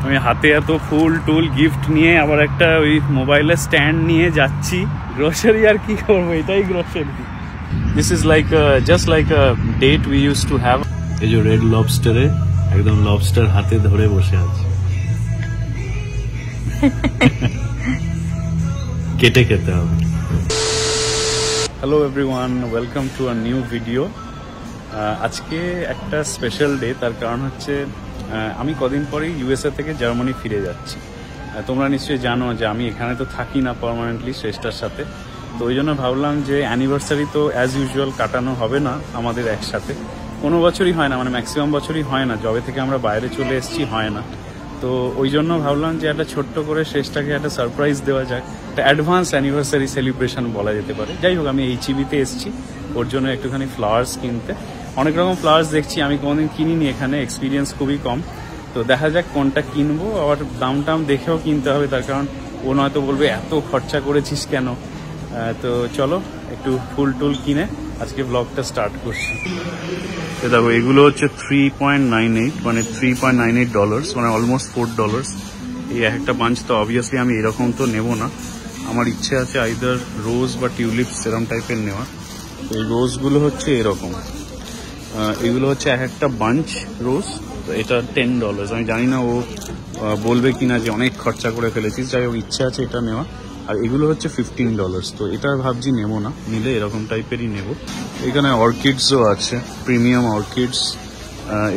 আমি হাতে এত ফুল টুল গিফট নিয়ে আবার একটা ওই মোবাইলের স্ট্যান্ড নিয়ে যাচ্ছি। গ্রোসারি আর কি করবো, এটাই grocery. This is like just like a date we use to have. এই যে রেড লবস্টারে একদম লবস্টার হাতে ধরে বসে আছে, কেটে খেতে হবে। Hello everyone, welcome to a new video. আজকে একটা স্পেশাল ডে, তার কারণ হচ্ছে আমি কদিন পরেই ইউএসএ থেকে জার্মানি ফিরে যাচ্ছি। তোমরা নিশ্চয়ই জানো যে আমি এখানে তো থাকি না পার্মানেন্টলি শ্রেষ্ঠার সাথে, তো ওই জন্য ভাবলাম যে অ্যানিভার্সারি তো অ্যাজ ইউজুয়াল কাটানো হবে না আমাদের একসাথে, কোনো বছরই হয় না, মানে ম্যাক্সিমাম বছরই হয় না, যবে থেকে আমরা বাইরে চলে এসেছি হয় না। তো ওই জন্য ভাবলাম যে একটা ছোট্ট করে শ্রেষ্ঠাকে একটা সারপ্রাইজ দেওয়া যাক, একটা অ্যাডভান্স অ্যানিভার্সারি সেলিব্রেশন বলা যেতে পারে। যাই হোক, আমি এইচইবিতে এসেছি ওর জন্য একটুখানি ফ্লাওয়ার্স কিনতে। অনেক রকম ফ্লাওয়ার্স দেখছি, আমি কোনোদিন কিনিনি এখানে, এক্সপিরিয়েন্স খুবই কম। তো দেখা যাক কোনটা কিনবো, আবার দাম টাম দেখেও কিনতে হবে, তার কারণ ও নয়তো বলবে এত খরচা করেছিস কেন। তো চলো একটু ফুল টুল কিনে আজকে ব্লগটা স্টার্ট করছি। দেখো এগুলো হচ্ছে 3.98 মানে $3.98, মানে অলমোস্ট $4। এই একটা বাঞ্চ, তো অবভিয়াসলি আমি এরকম তো নেব না, আমার ইচ্ছে আছে আইদার রোজ বা টিউলিপস এরকম টাইপের নেওয়া। তো এই রোজগুলো হচ্ছে এরকম, এগুলো হচ্ছে এক একটা বাঞ্চ রোজ। তো এটা $10। আমি জানি না ও বলবে কিনা যে অনেক খরচা করে ফেলেছিস, যাই হোক ইচ্ছে আছে এটা নেওয়া। আর এগুলো হচ্ছে $15, তো এটা ভাবছি নেবো না, নিলে এরকম টাইপেরই নেব। এখানে অর্কিডসও আছে, প্রিমিয়াম অর্কিডস।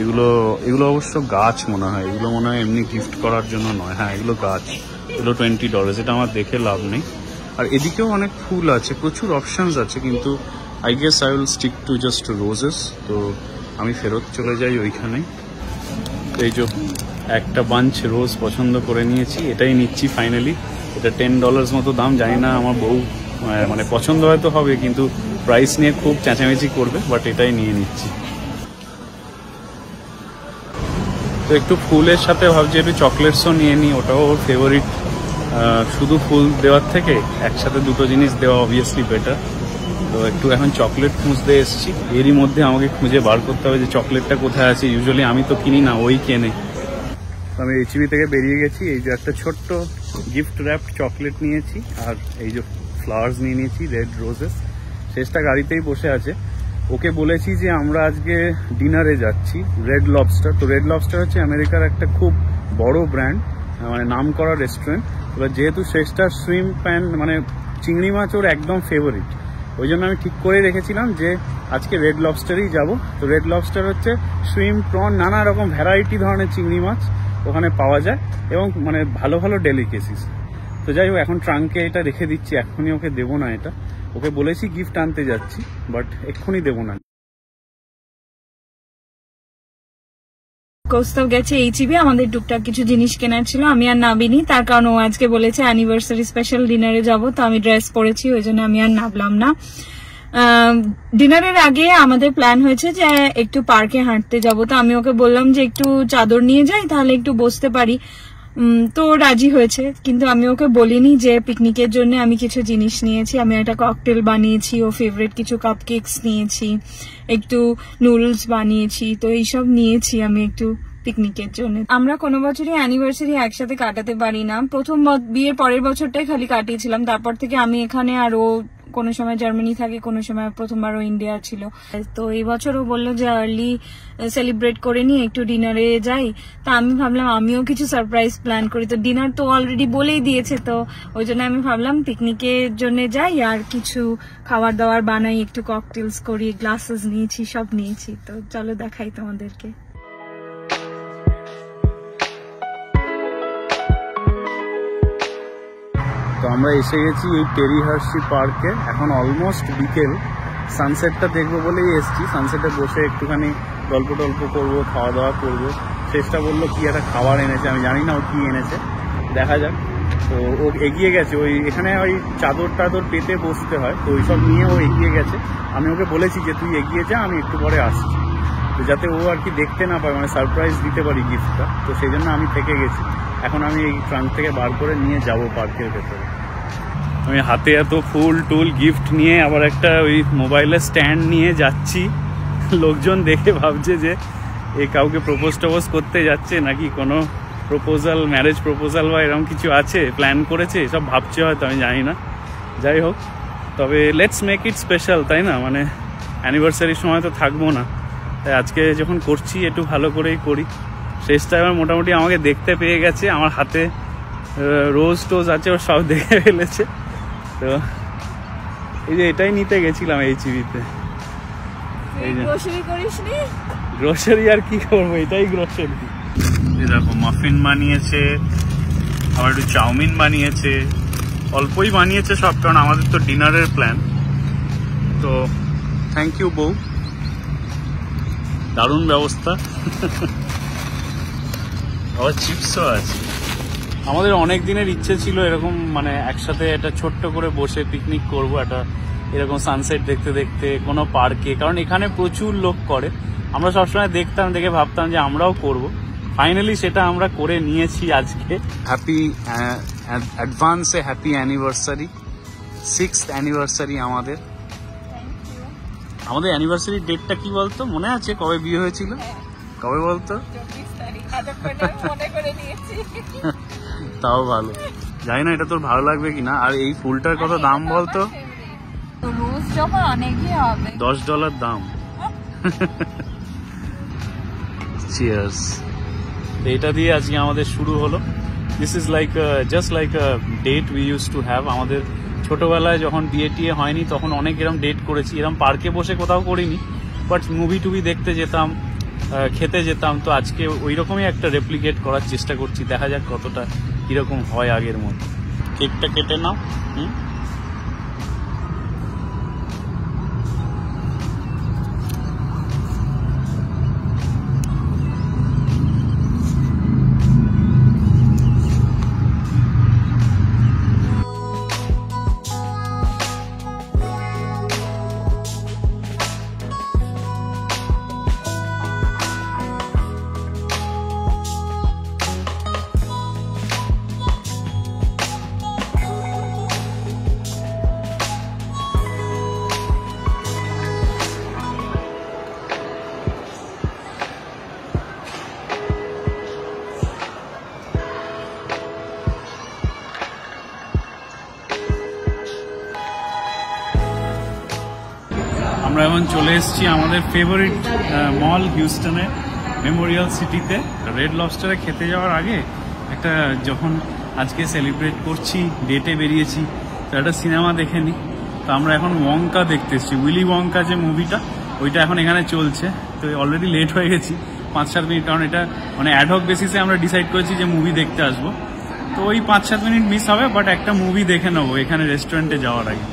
এগুলো অবশ্য গাছ মনে হয়, এগুলো মনে হয় এমনি গিফট করার জন্য নয়। হ্যাঁ এগুলো গাছ, এগুলো $20, এটা আমার দেখে লাভ নেই। আর এদিকেও অনেক ফুল আছে, প্রচুর অপশানস আছে, কিন্তু I guess I will stick to just roses. তো আমি ফেরত চলে যাই ওইখানে। এই যে একটা বাঞ্চ রোজ পছন্দ করে নিয়েছি, এটাই নিচ্ছি ফাইনালি। এটা $10 মতো দাম, জানি না আমার বউ মানে পছন্দ হয়তো হবে, কিন্তু প্রাইস নিয়ে খুব চেঁচামেচি করবে, বাট এটাই নিয়ে নিচ্ছি। তো একটু ফুলের সাথে ভাবছি একটু চকলেটসও নিয়ে নিই, ওটাও ওর ফেভারিট। শুধু ফুল দেওয়ার থেকে একসাথে দুটো জিনিস দেওয়া অবভিয়াসলি বেটার। তো একটু এখন চকলেট খুঁজতে এসেছি, এরই মধ্যে আমাকে খুঁজে বার করতে হবে যে চকলেটটা কোথায় আছে। ইউজুয়ালি আমি তো কিনি না, ওই কেনে। আমি এইচবি থেকে বেরিয়ে গেছি, এই যে একটা ছোট্ট গিফট র্যাপড চকলেট নিয়েছি, আর এই যে ফ্লাওয়ার্স নিয়ে নিয়েছি, রেড রোজেস। শেষটা গাড়িতেই বসে আছে, ওকে বলেছি যে আমরা আজকে ডিনারে যাচ্ছি রেড লবস্টার। তো রেড লবস্টার হচ্ছে আমেরিকার একটা খুব বড় ব্র্যান্ড, মানে নাম করা রেস্টুরেন্ট। এবার যেহেতু শেষটা সুইম প্যান মানে চিংড়ি মাছ ওর একদম ফেভারিট, ওই জন্য আমি ঠিক করে রেখেছিলাম যে আজকে রেড লবস্টারেই যাব। তো রেড লবস্টার হচ্ছে সুইম, প্রন, নানা রকম ভ্যারাইটি ধরনের চিংড়ি মাছ ওখানে পাওয়া যায়, এবং মানে ভালো ভালো ডেলিকেসিস। তো যাই হোক, এখন ট্রাঙ্কে এটা রেখে দিচ্ছি, এক্ষুনি ওকে দেবো না এটা। ওকে বলেছি গিফট আনতে যাচ্ছি, বাট এক্ষুনি দেবো না। কৌস্তব গেছে এইচবি, আমাদের টুকটাক কিছু জিনিস কেনার ছিল, আমি আর নাবিনি, তার কারণ ও আজকে বলেছে অ্যানিভার্সারি স্পেশাল ডিনারে যাব। তো আমি ড্রেস পরেছি, ওই জন্য আমি আর নামলাম না। ডিনারের আগে আমাদের প্ল্যান হয়েছে যে একটু পার্কে হাঁটতে যাব। তো আমি ওকে বললাম যে একটু চাদর নিয়ে যাই, তাহলে একটু বসতে পারি। তো রাজি হয়েছে, কিন্তু আমি ওকে বলিনি যে পিকনিকের জন্য আমি কিছু জিনিস নিয়েছি। আমি একটা ককটেল বানিয়েছি, ও ফেভারিট কিছু কাপকেকস নিয়েছি, একটু নুডলস বানিয়েছি। তো এইসব নিয়েছি আমি একটু পিকনিকের জন্য। আমরা কোনো বছরই অ্যানিভার্সারি একসাথে কাটাতে পারি না, প্রথম বিয়ের পরের বছরটাই খালি কাটিয়েছিলাম, তারপর থেকে আমি এখানে আর ও কোনো সময় জার্মানি থাকে, কোনো সময় প্রথমবার ও ইন্ডিয়া ছিল। তো এই বছর ও বললো যে আর্লি সেলিব্রেট করে নিয়ে একটু ডিনারে যাই। তা আমি ভাবলাম আমিও কিছু সারপ্রাইজ প্ল্যান করি। তো ডিনার তো অলরেডি বলেই দিয়েছে, তো ওই জন্য আমি ভাবলাম পিকনিকের জন্য যাই আর কিছু খাবার দাবার বানাই, একটু ককটেলস করি, গ্লাসেস নিয়েছি, সব নিয়েছি। তো চলো দেখাই তোমাদেরকে। তো আমরা এসে গেছি এই টেরি হার্সি পার্কে, এখন অলমোস্ট বিকেল। সানসেটটা দেখবো বলেই এসছি, সানসেটে বসে একটুখানি গল্প টল্প করবো, খাওয়া দাওয়া করবো। শেষটা বললো কি একটা খাবার এনেছে, আমি জানি না ও কি এনেছে, দেখা যাক। তো ও এগিয়ে গেছে, ওই এখানে ওই চাদর টাদর পেতে বসতে হয়, তো ওইসব নিয়ে ও এগিয়ে গেছে। আমি ওকে বলেছি যে তুই এগিয়ে যা, আমি একটু পরে আসছি, তো যাতে ও আর কি দেখতে না পায়, মানে সারপ্রাইজ দিতে পারি গিফটটা। তো সেই জন্য আমি থেকে গেছি। এখন আমি এই ট্রাঙ্ক থেকে বার করে নিয়ে যাব পার্কের ভেতরে। আমি হাতে এত ফুল টুল গিফট নিয়ে আবার একটা ওই মোবাইলের স্ট্যান্ড নিয়ে যাচ্ছি। লোকজন দেখে ভাবছে যে এ কাউকে প্রপোজ টপোজ করতে যাচ্ছে নাকি কোনো প্রপোজাল, ম্যারেজ প্রপোজাল বা এরকম কিছু আছে, প্ল্যান করেছে, সব ভাবছে হয়তো, আমি জানি না। যাই হোক, তবে লেটস মেক ইট স্পেশাল, তাই না? মানে অ্যানিভার্সারির সময় তো থাকবো না, তাই আজকে যখন করছি একটু ভালো করেই করি। শেষটা এবার মোটামুটি আমাকে দেখতে পেয়ে গেছে, আমার হাতে রোজ টোজ আছে, ও সব দেখে ফেলেছে। তো এই যে এটাই নিতে গেছিলাম HEB-তে। এই যে গ্রোসারি, আর কি করবো, এটাই গ্রোসারি। দেখো মাফিন বানিয়েছে, আবার একটু চাউমিন বানিয়েছে, অল্পই বানিয়েছে সব, কারণ আমাদের তো ডিনারের প্ল্যান। তো থ্যাংক ইউ বউ, দারুণ ব্যবস্থা। আবার চিপসও আছে। আমাদের অনেক দিনের ইচ্ছে ছিল এরকম, মানে একসাথে একটা ছোট্ট করে বসে পিকনিক করবো, একটা এরকম সানসেট দেখতে দেখতে কোনো পার্কে, কারণ এখানে প্রচুর লোক করে। আমরা সবসময় দেখতাম, দেখে ভাবতাম যে আমরাও করব। ফাইনালি সেটা আমরা করে নিয়েছি আজকে। হ্যাপি অ্যাডভান্সে হ্যাপি অ্যানিভার্সারি, 6th অ্যানিভার্সারি আমাদের। আমাদের অ্যানিভার্সারির ডেটটা কি বলতো, মনে আছে? কবে বিয়ে হয়েছিল? কবে বলতো? তাও ভালো, জানি না এটা তোর ভালো লাগবে কিনা। আর এই ফুলটার কত দাম বলতো? $10 দাম। চিয়ার্স। এটা দিয়ে আজকে আমাদের শুরু হলো। This is like just like a date we use to have. আমাদের ছোটবেলায় যখন বিয়ে টিয়ে হয়নি তখন অনেক এরম ডেট করেছি, এরম পার্কে বসে কোথাও করিনি, বাট মুভি টুভি দেখতে যেতাম, খেতে যেতাম। তো আজকে ওই রকমই একটা রেপ্লিকেট করার চেষ্টা করছি, দেখা যাক কতটা কিরকম হয় আগের মতো। কেকটা কেটে নাও। আমরা এখন চলে এসেছি আমাদের ফেভারিট মল হিউস্টনে, মেমোরিয়াল সিটিতে। রেড লবস্টারে খেতে যাওয়ার আগে একটা, যখন আজকে সেলিব্রেট করছি, ডেটে বেরিয়েছি, তো একটা সিনেমা দেখে নিই। তো আমরা এখন ওয়ঙ্কা দেখতে এসেছি, উইলি ওয়ঙ্কা যে মুভিটা, ওইটা এখন এখানে চলছে। তো অলরেডি লেট হয়ে গেছি 5-7 মিনিট, কারণ এটা মানে অ্যাডহক বেসিসে আমরা ডিসাইড করেছি যে মুভি দেখতে আসবো। তো ওই 5-7 মিনিট মিস হবে, বাট একটা মুভি দেখে নেবো এখানে রেস্টুরেন্টে যাওয়ার আগে।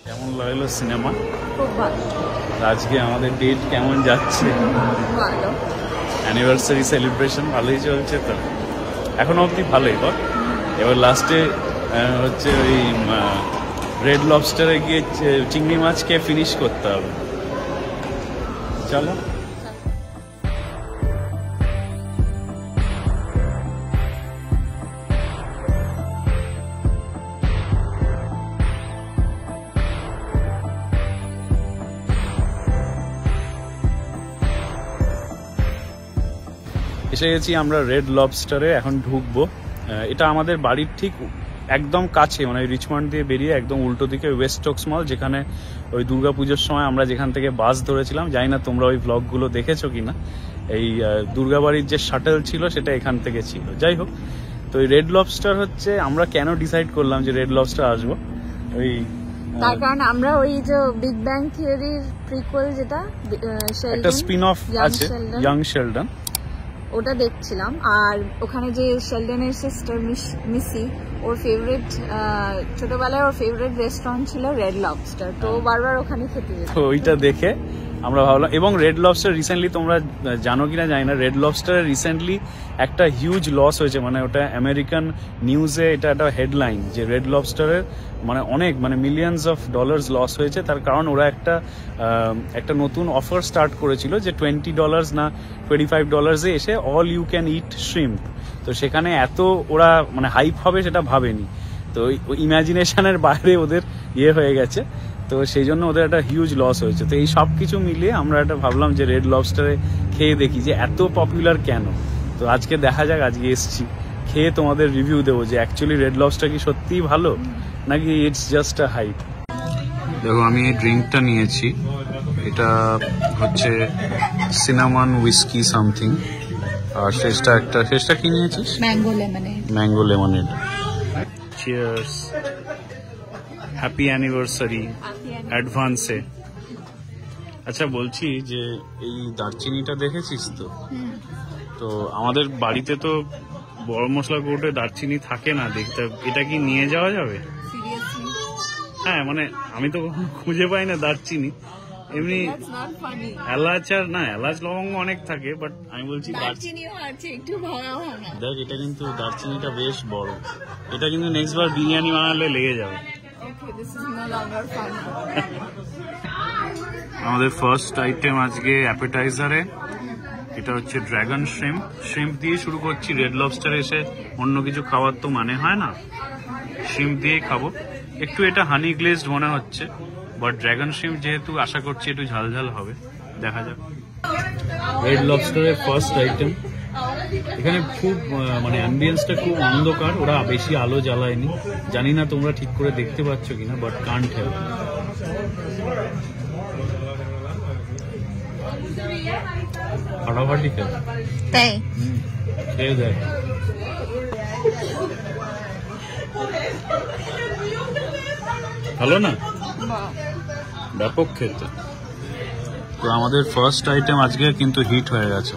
কেমন লাগলো সিনেমা? খুব ভালো। আজকে আমাদের ডেট কেমন যাচ্ছে? ভালো। অ্যানিভার্সারি সেলিব্রেশন ভালোই চলছে তো এখনো অবধি, ভালোই বল। এবার লাস্টে হচ্ছে ওই রেড লবস্টারে গিয়ে চিংড়ি মাছকে ফিনিশ করতে হবে। চলো। এসে গেছি আমরা রেড লবস্টারে, এখন ঢুকবো। এটা আমাদের বাড়ির ঠিক একদম কাছে, মানে রিচমন্ড দিয়ে বেরিয়ে একদম উল্টো দিকে ওয়েস্টক্স মল, যেখানে ওই দুর্গাপুজোর সময় আমরা যেখান থেকে বাস ধরেছিলাম। জানি না তোমরা ওই ব্লগগুলো দেখেছো কিনা। এই দুর্গাবাড়ির যে শাটেল ছিল সেটা এখান থেকে ছিল। যাই হোক, তো এই রেড লবস্টার হচ্ছে, আমরা কেন ডিসাইড করলাম যে রেড লবস্টার আসবো, ওই তার কারণ আমরা ওই যে বিগ ব্যাং থিওরির প্রিকুয়েল, যেটা একটা স্পিন অফ আছে, ইয়াং শেলডন, ওটা দেখছিলাম। আর ওখানে যে শেলডনের সিস্টার মিসি, ওর ফেভারিট, ছোটবেলায় ওর ফেভারিট রেস্টুরেন্ট ছিল রেড লবস্টার, তো বারবার ওখানে খেতে যেত। তো ওইটা দেখে আমরা ভাবলাম। এবং রেড লবস্টার রিসেন্টলি, তোমরা জানো কিনা জানি না, রেড লবস্টারের রিসেন্টলি একটা হিউজ লস হয়েছে, মানে ওটা আমেরিকান নিউজে এটা একটা হেডলাইন যে রেড লবস্টারের মানে অনেক মানে মিলিয়নস অফ ডলার্স লস হয়েছে। তার কারণ ওরা একটা নতুন অফার স্টার্ট করেছিল যে $20 না $25 এসে all you can eat shrimp. তো সেখানে এত ওরা মানে হাইপ হবে সেটা ভাবেনি, তো ইমাজিনেশনের বাইরে ওদের হয়ে গেছে, তো সেই জন্য ওদের একটা হিউজ লস হয়েছে। তো এই সব কিছু মিলিয়ে আমরা একটা ভাবলাম যে রেড লবস্টারে খেয়ে দেখি যে এত পপুলার কেন। তো আজকে দেখা যাক, আজকে এসছি খেয়ে তোমাদের রিভিউ দেবো যে অ্যাকচুয়ালি রেড লবস্টার কি সত্যিই ভালো নাকি ইটস জাস্ট আ হাইপ। দেখো আমি এই ড্রিঙ্কটা নিয়েছি, এটা হচ্ছে সিনামন হুইস্কি সামথিং, আর শেষটা কি নিয়েছিস? Mango lemonade. Cheers, happy anniversary অ্যাডভান্সে। আচ্ছা বলছি যে এই দারচিনিটা দেখেছিস তো? তো আমাদের বাড়িতে তো বড় মশলা কৌটোতে দারচিনি থাকে না দেখতে, এটা কি নিয়ে যাওয়া যাবে? হ্যাঁ মানে আমি তো খুঁজে পাই না দারচিনি, এমনি এলাচ আর না এলাচ লবঙ্গ অনেক থাকে, বাট আমি বলছি দেখ এটা কিন্তু দারচিনিটা বেশ বড়, এটা কিন্তু নেক্সট বার বিরিয়ানি বানালে লেগে যাবে। আমাদের ফার্স্ট আইটেম আজকে অ্যাপেটাইজারে, এটা হচ্ছে ড্রাগন শ্রিম্প দিয়ে শুরু করছি। রেড লবস্টার এসে অন্য কিছু খাওয়ার তো মানে হয় না, শ্রিম্প দিয়েই খাবো। একটু এটা হানি গ্লেজড মনে হচ্ছে, বাট ড্রাগন শ্রিম্প যেহেতু আশা করছি একটু ঝালঝাল হবে, দেখা যাক। রেড লবস্টারের ফার্স্ট আইটেম। এখানে খুব মানে অ্যাম্বিয়েন্সটা খুব অন্ধকার, ওরা বেশি আলো জ্বালায়নি, জানি না তোমরা ঠিক করে দেখতে পাচ্ছ কিনা, বাট কান্ট হেল্প। ফাটাফাটি খেয়ে দেখ। ভালো না? ব্যাপক খেতে। তো আমাদের ফার্স্ট আইটেম আজকে কিন্তু হিট হয়ে গেছে,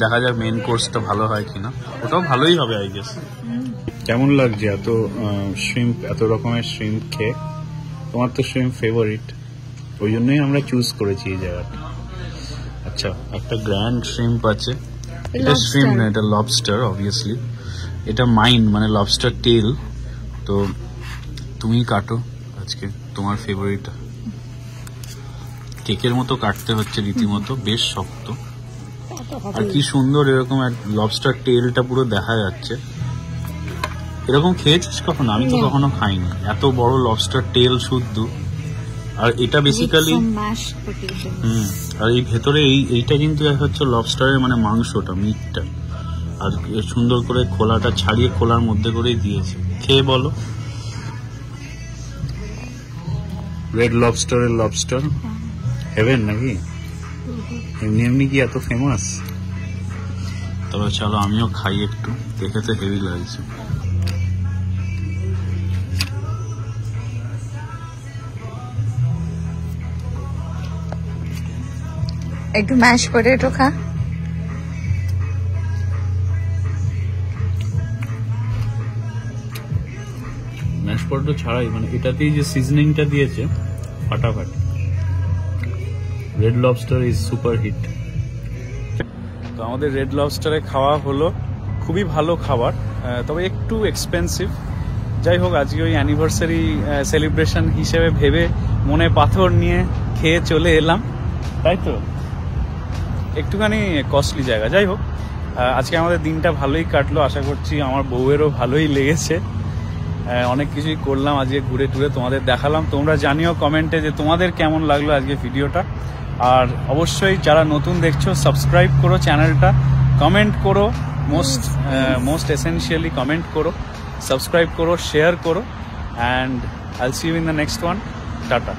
দেখা যাক মেন কোর্সটা ভালো হয় কিনা, ওটাও ভালোই হবে আই গেস। কেমন লাগছে এত শ্রিম্প, এত রকমের শ্রিম্প খেয়ে? তোমার তো শ্রিম্প ফেভারিট, ওই জন্যই আমরা চুজ করেছি এই জায়গাটা। আচ্ছা একটা গ্র্যান্ড শ্রিম্প আছে, এটা শ্রিম্প না, এটা লবস্টার অবভিয়াসলি, এটা মাইন্ড মানে লবস্টার টেল। তো তুমি কাটো আজকে তোমার ফেভারিট, কেকের মতো কাটতে হচ্ছে রীতিমতো, বেশ শক্ত আর কি সুন্দর, এরকম লবস্টার টেলটা পুরো দেখা যাচ্ছে। এরকম খেয়েছিস কখনো? আমি তো কখনো খাইনি, এত বড় লবস্টার টেল শুদ্ধ। আর এটা বেসিক্যালি আর এই ভেতরে এইটা কিন্তু হচ্ছে লবস্টারের মানে মাংসটা, মিটটা, আর সুন্দর করে খোলাটা ছাড়িয়ে খোলার মধ্যে করেই দিয়েছে। খেয়ে বলো। রেড লবস্টারের লবস্টার হেভেন নাকি? এমনি এমনি কি এত ফেমাস? তবে চলো আমিও খাই একটু, দেখে তো হেভি লাগছে। একটু ম্যাশ পটেটো খা। ম্যাশ পটেটো ছাড়াই মানে এটাতেই যে সিজনিংটা দিয়েছে ফাটাফাটি। Red lobster is super hit. তো আমাদের রেড লবস্টারে খাওয়া হলো, খুবই ভালো খাবার, তবে একটু এক্সপেন্সিভ। যাই হোক আজকে ওই অ্যানিভার্সারি সেলিব্রেশন হিসেবে ভেবে মনে পাথর নিয়ে খেয়ে চলে এলাম, তাই তো একটুখানি কস্টলি জায়গা। যাই হোক আজকে আমাদের দিনটা ভালোই কাটলো, আশা করছি আমার বউয়েরও ভালোই লেগেছে। অনেক কিছুই করলাম আজকে, ঘুরে টুরে তোমাদের দেখালাম। তোমরা জানিও কমেন্টে যে তোমাদের কেমন লাগলো আজকে ভিডিওটা। আর অবশ্যই যারা নতুন দেখছো সাবস্ক্রাইব করো চ্যানেলটা, কমেন্ট করো, মোস্ট এসেনশিয়ালি কমেন্ট করো, সাবস্ক্রাইব করো, শেয়ার করো, and I'll see you in the next one. Tata.